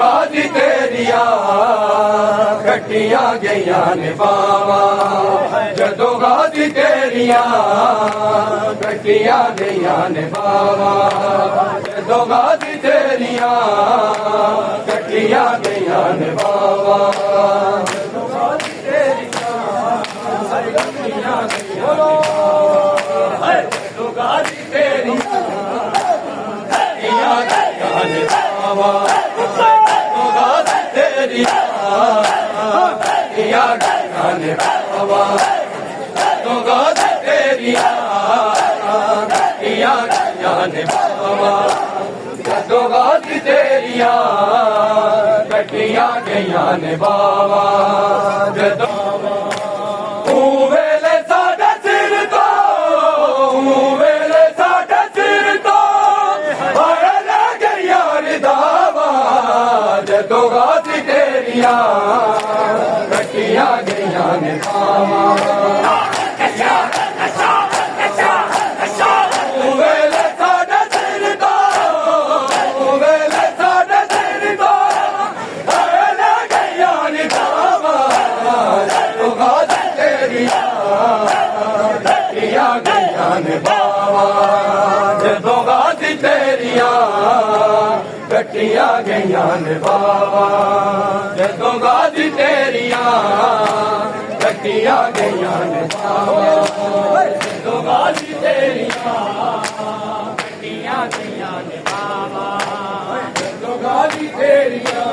गाजी तेरिया कटिया गईया ने बावा जदों गाजी तेरिया कटिया गईया ने बावा जदों गाजी तेरिया कटिया गईया ने बावा जदों गाजी तेरिया कटिया गईया जदों गाजी तेरिया कटिया गईया ने बावा तेरिया गाने बाबा तो गाज तेरिया गाने बाबा तो गाज तेरिया कटिया गईया ने बाबा वेले साडे सिर तो वेले साडे सिर तो भरला गईया रे दावा जदों गाज तेरिया कटिया गईया ने बावा वेले साडे सिर तो वेले साडे सिर तो भरला गईया रे दावा जदों गाज तेरिया कटिया गईया ने बावा जदों गाज तेरिया कटिया गईया ने बावा जदों गाजी तेरिया कटिया गईया ने बावा जदों गाजी तेरिया कटिया गईया ने बावा जदों गाजी तेरिया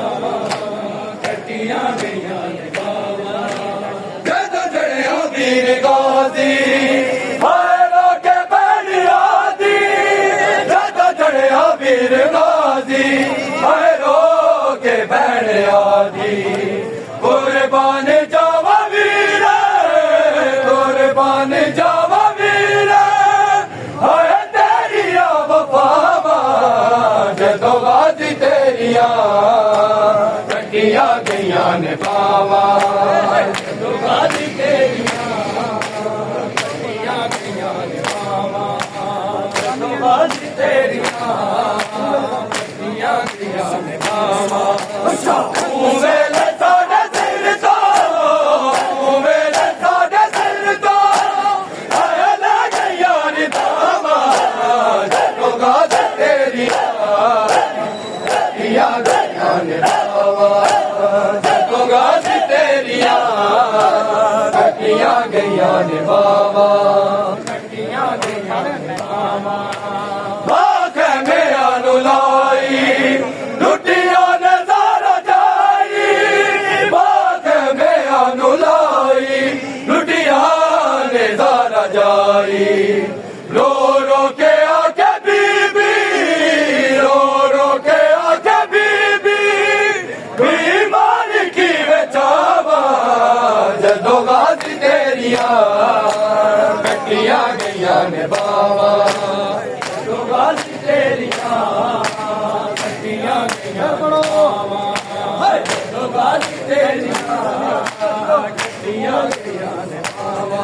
कटिया गईया ने बावा जदों चढ़िया वीर गाजी हायरों के बैरिया दी जदों चढ़िया वीर गाजी हायरों के बैरिया दी कुर्बान जावा वीर कुर्बान जावा वीर हाय तेरिया वफावा जदों गाजी तेरिया कटिया गईया ने बावा जदों गाजी तेरिया कटिया गईया ने बावा जदों गाजी तेरिया कटिया गईया ने बावा वेले साडे सिर तो वेले साडे सिर तो भरला गईया रे दावा जदों गाज तेरिया कटिया गईया ने बावा जदों गाज तेरिया कटिया गईया ने बावा कटिया गईया ने बावा बाख मेरा नुलाई लुटिया ने सारा जाई बाख मेरा नुलाई लुटिया ने सारा जाई रो रो के आके बीबी रो रो के आके बीबी बीमार की बेचावा जदों गाजी तेरिया कटिया गईया ने बावा जदों गाजी तेरिया कटिया गईया ने बावा जदों गाजी तेरिया कटिया गईया ने बावा